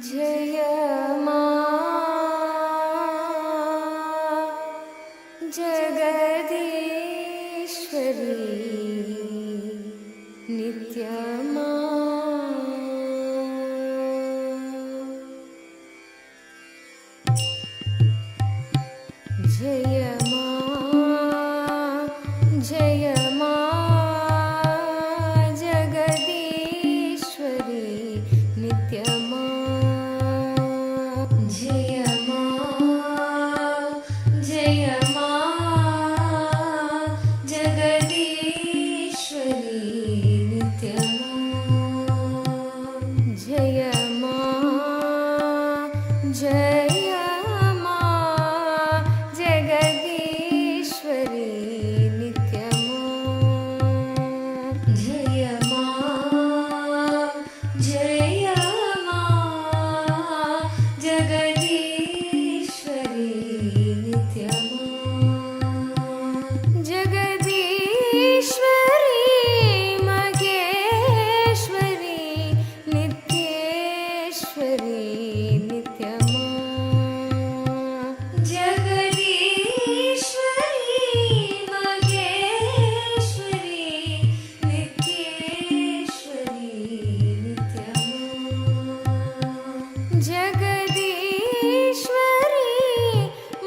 जय मा जगदीश्वरी नित्यमा जय मा जगदीश्वरी नित्यमा जय मा जगदीश्वरी नित्यमा जय मा जगदीश्वरी नित्यमा जय मा जगदीश्वरी नित्यमा जगदीश्वरी मगेश्वरी नित्येश्वरी नित्यमा जगदीश्वरी मगेश्वरी नित्येश्वरी नित्यमा जगदीश्वरी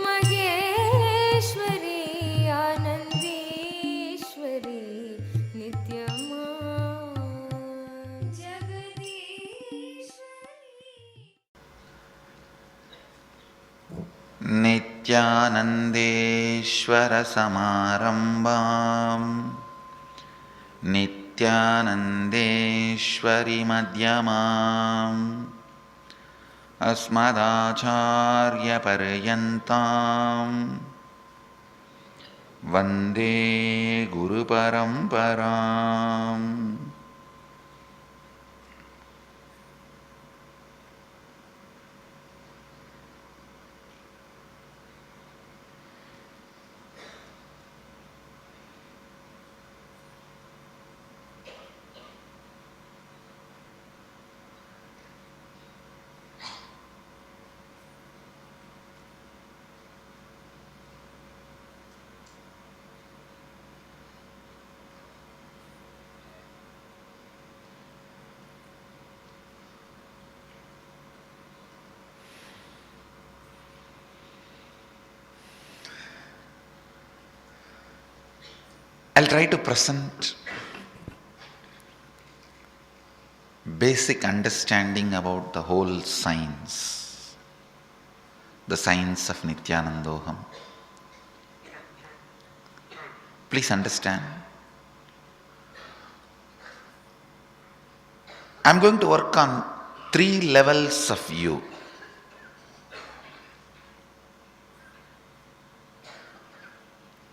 मगेश्वरी आनंदीश्वरी नित्यमा जगदीश्वरी नित्यानन्देश्वरसमारम्भाम् नित्यानन्देश्वरि मध्यमाम् अस्मदाचार्यपर्यन्ताम् वन्दे गुरुपरम्पराम्. I'll try to present basic understanding about the whole science, the science of Nityanandoham. Please understand. I'm going to work on 3 levels of you.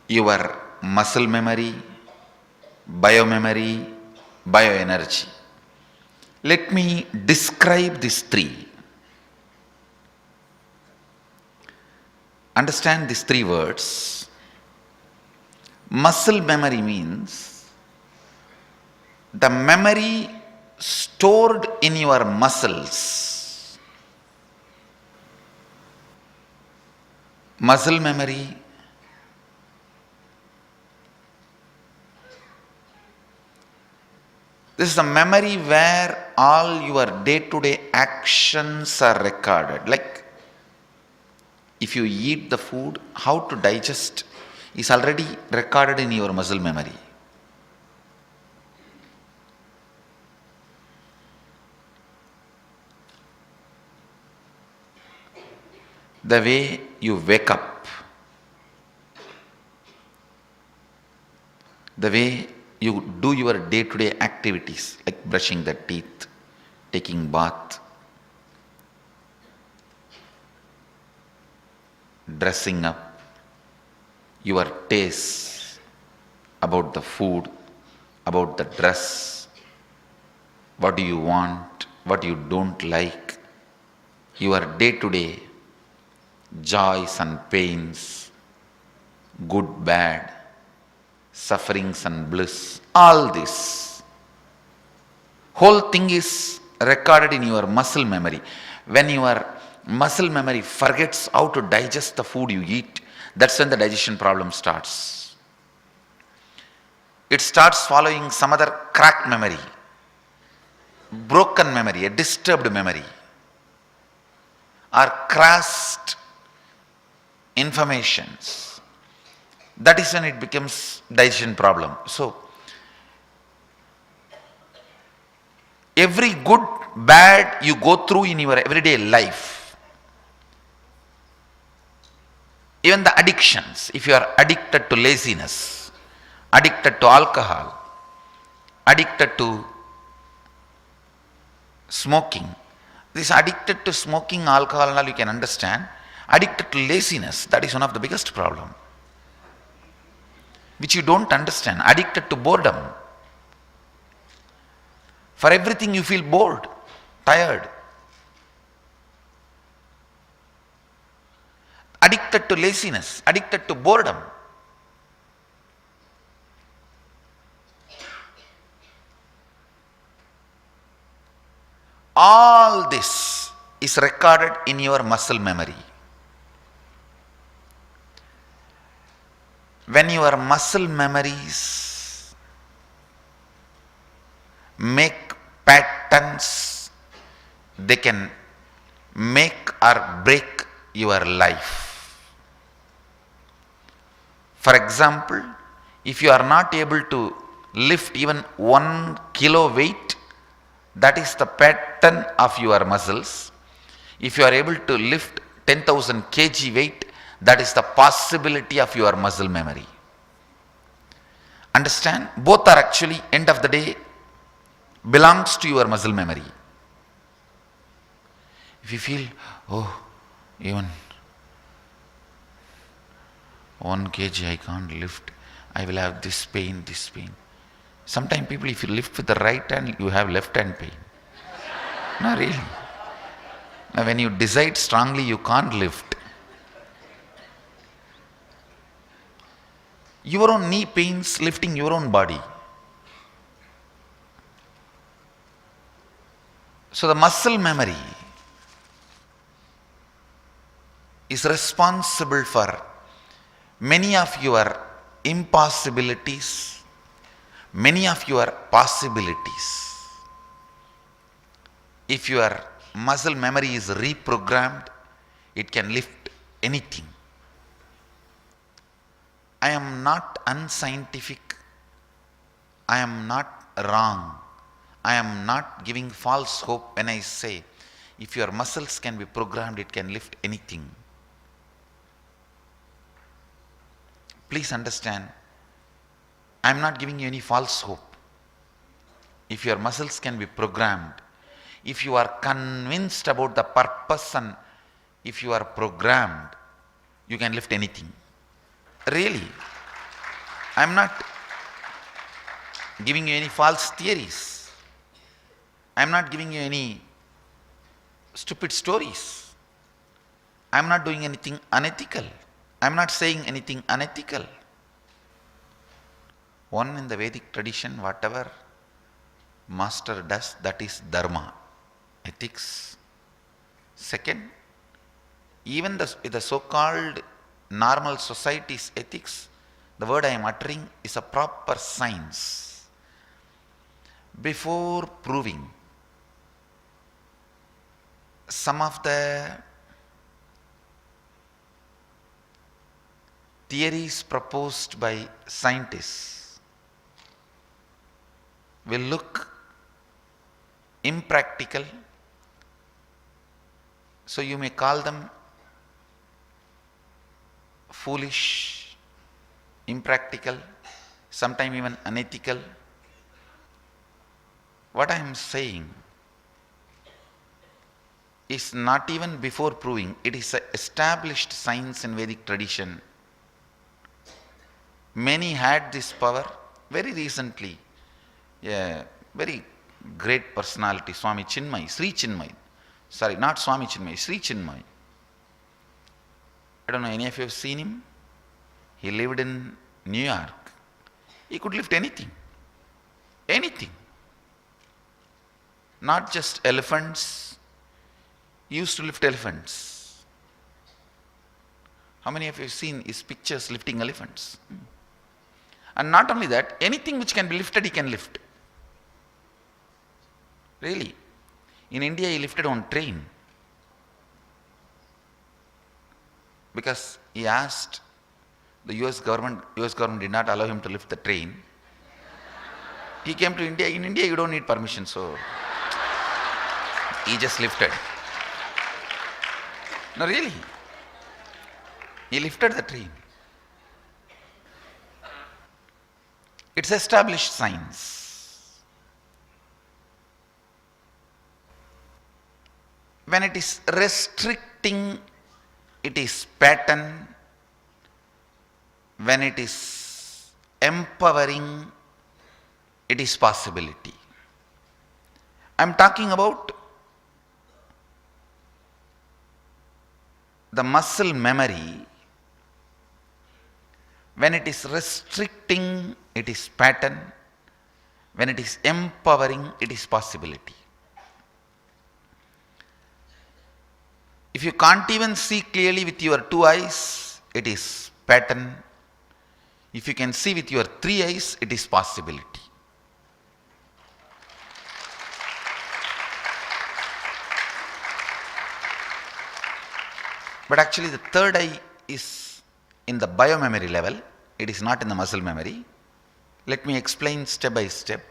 Your muscle memory, biomemory, bioenergy. Let me describe these 3. Understand these 3 words. Muscle memory means the memory stored in your muscles. Muscle memory, this is a memory where all your day-to-day actions are recorded. Like if you eat the food, how to digest is already recorded in your muscle memory. The way you wake up, the way you do your day-to-day activities like brushing the teeth, taking bath, dressing up, your taste about the food, about the dress, what do you want, what you don't like, your day-to-day joys and pains, good, bad, sufferings and bliss, all this whole thing is recorded in your muscle memory. When your muscle memory forgets how to digest the food you eat, that's when the digestion problem starts. It starts following some other cracked memory, broken memory, a disturbed memory, or crashed informations. That is when it becomes digestion problem. So every good, bad you go through in your everyday life, even the addictions, if you are addicted to laziness, addicted to alcohol, addicted to smoking, this addicted to smoking, alcohol and all you can understand. Addicted to laziness, that is one of the biggest problem, which you don't understand. Addicted to boredom. For everything you feel bored, tired. Addicted to laziness, addicted to boredom. All this is recorded in your muscle memory. When your muscle memories make patterns, they can make or break your life. For example, if you are not able to lift even 1 kilo weight, that is the pattern of your muscles. If you are able to lift 10,000 kg weight, that is the possibility of your muscle memory. Understand? Both are actually, end of the day, belongs to your muscle memory. If you feel, oh, even 1 kg I can't lift, I will have this pain, this pain. Sometimes people, if you lift with the right hand, you have left hand pain. No, really. Now, when you decide strongly you can't lift, your own knee pains lifting your own body. So the muscle memory is responsible for many of your impossibilities, many of your possibilities. If your muscle memory is reprogrammed, it can lift anything. I am not unscientific. I am not wrong. I am not giving false hope when I say, if your muscles can be programmed, it can lift anything. Please understand, I am not giving you any false hope. If your muscles can be programmed, if you are convinced about the purpose and if you are programmed, you can lift anything. Really. I am not giving you any false theories. I am not giving you any stupid stories. I am not doing anything unethical. I am not saying anything unethical. One, in the Vedic tradition, whatever master does, that is dharma, ethics. Second, even the so-called normal society's ethics, the word I am uttering is a proper science. Before proving some of the theories proposed by scientists will look impractical, so you may call them foolish, impractical, sometimes even unethical. What I am saying is not even before proving, it is an established science in Vedic tradition. Many had this power. Very recently, a very great personality, Swami Chinmay, Sri Chinmay, sorry, not Swami Chinmay, Sri Chinmay. I don't know, any of you have seen him? He lived in New York. He could lift anything. Anything. Not just elephants. used to lift elephants. How many of you have seen his pictures lifting elephants? And not only that, anything which can be lifted, he can lift. Really. In India, he lifted one train. Because he asked the US government did not allow him to lift the train. He came to India. In India, you don't need permission, so he just lifted. No, really. He lifted the train. It's established science. When it is restricting, it is pattern. When it is empowering, it is possibility. I am talking about the muscle memory. When it is restricting, it is pattern. When it is empowering, it is possibility. If you can't even see clearly with your 2 eyes, it is pattern. If you can see with your 3 eyes, it is possibility. But actually the third eye is in the biomemory level. It is not in the muscle memory. Let me explain step by step.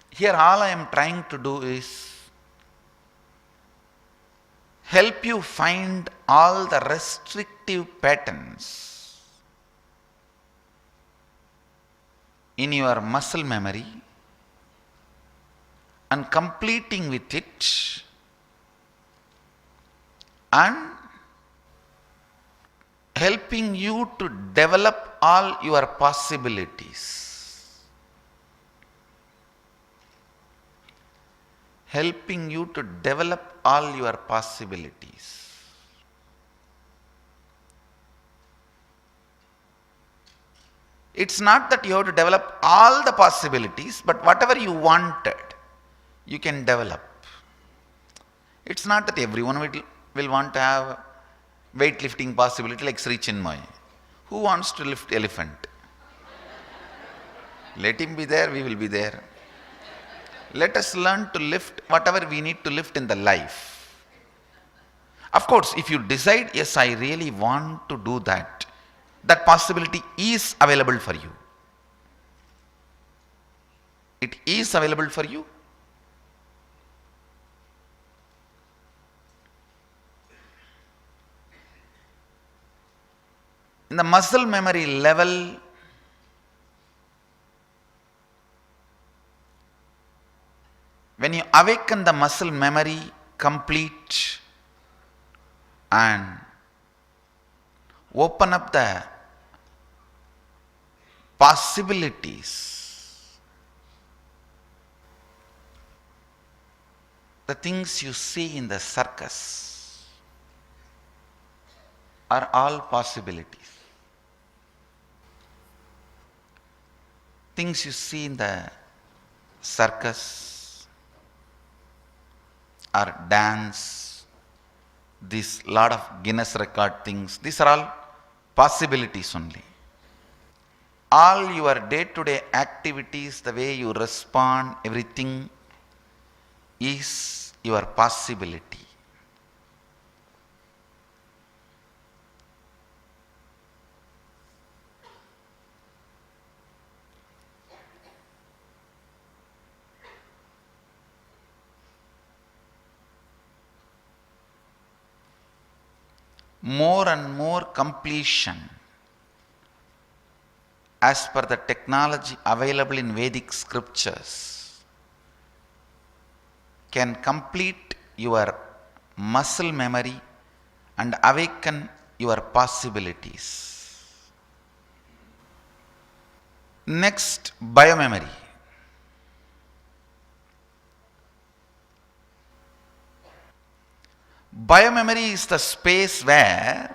Here all I am trying to do is help you find all the restrictive patterns in your muscle memory and completing with it and helping you to develop all your possibilities. Helping you to develop all your possibilities. It's not that you have to develop all the possibilities, but whatever you wanted, you can develop. It's not that everyone will want to have weightlifting possibility like Sri Chinmay. Who wants to lift elephant? Let him be there, we will be there. Let us learn to lift whatever we need to lift in the life. Of course, if you decide, yes, I really want to do that, that possibility is available for you. It is available for you. In the muscle memory level, when you awaken the muscle memory complete and open up the possibilities, the things you see in the circus are all possibilities. Things you see in the circus or dance, this lot of Guinness record things, these are all possibilities only. All your day-to-day activities, the way you respond, everything is your possibility. More and more completion as per the technology available in Vedic scriptures can complete your muscle memory and awaken your possibilities. Next, biomemory. Biomemory is the space where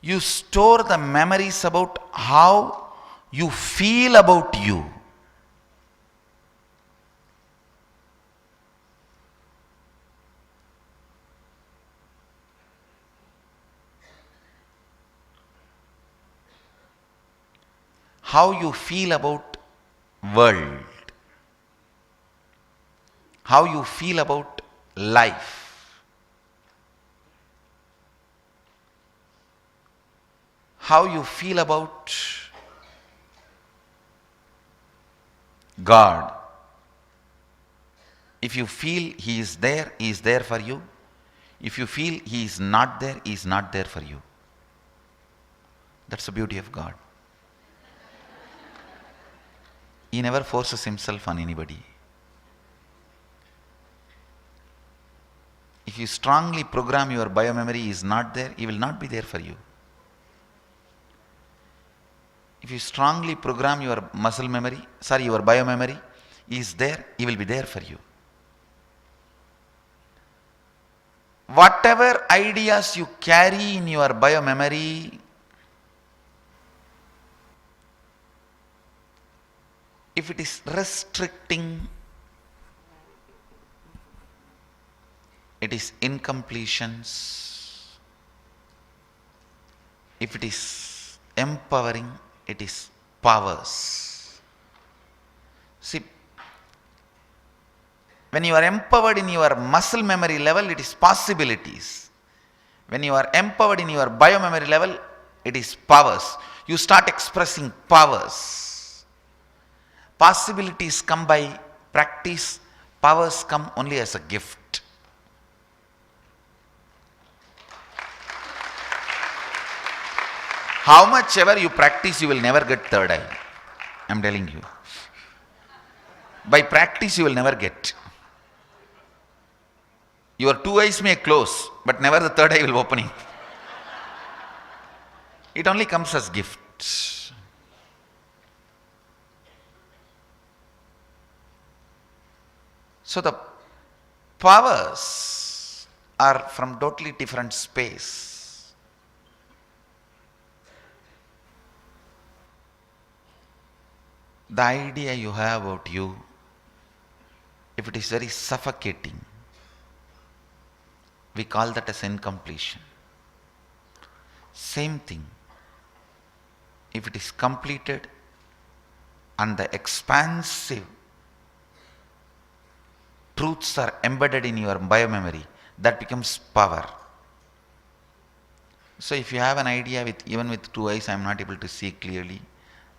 You store the memories about how you feel about you. How you feel about world. How you feel about life. How you feel about God. If you feel He is there for you. If you feel He is not there, He is not there for you. That's the beauty of God. He never forces Himself on anybody. If you strongly program your biomemory He is not there, He will not be there for you. If you strongly program your muscle memory, your biomemory, He is there, He will be there for you. Whatever ideas you carry in your biomemory, if it is restricting, it is incompletions. If it is empowering, it is powers. See, when you are empowered in your muscle memory level, it is possibilities. When you are empowered in your biomemory level, it is powers. You start expressing powers. Possibilities come by practice, powers come only as a gift. How much ever you practice, you will never get third eye. I am telling you. By practice, you will never get. Your two eyes may close, but never the third eye will opening. It only comes as gift. So the powers are from totally different space. The idea you have about you, if it is very suffocating, we call that as incompletion. Same thing, if it is completed and the expansive truths are embedded in your biomemory, that becomes power. So if you have an idea even with two eyes, I am not able to see clearly,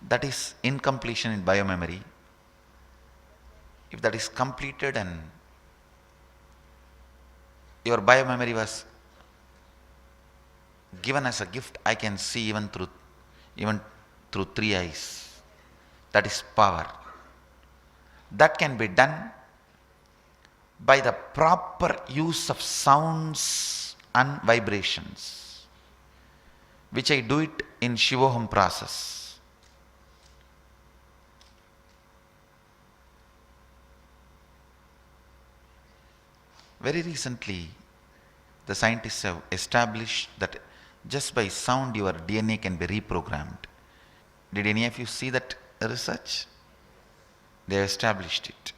that is incompletion in biomemory. If that is completed and your biomemory was given as a gift, I can see even through three eyes. That is power. That can be done by the proper use of sounds and vibrations, which I do it in Shivoham process. Very recently, the scientists have established that just by sound your DNA can be reprogrammed. Did any of you see that research? They established it.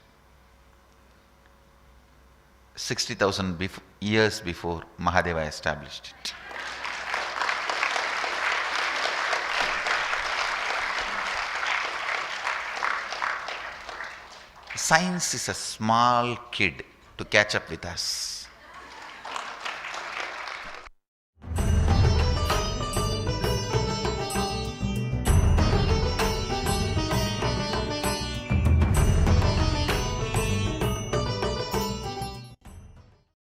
60,000 years before Mahadeva established it. Science is a small kid to catch up with us.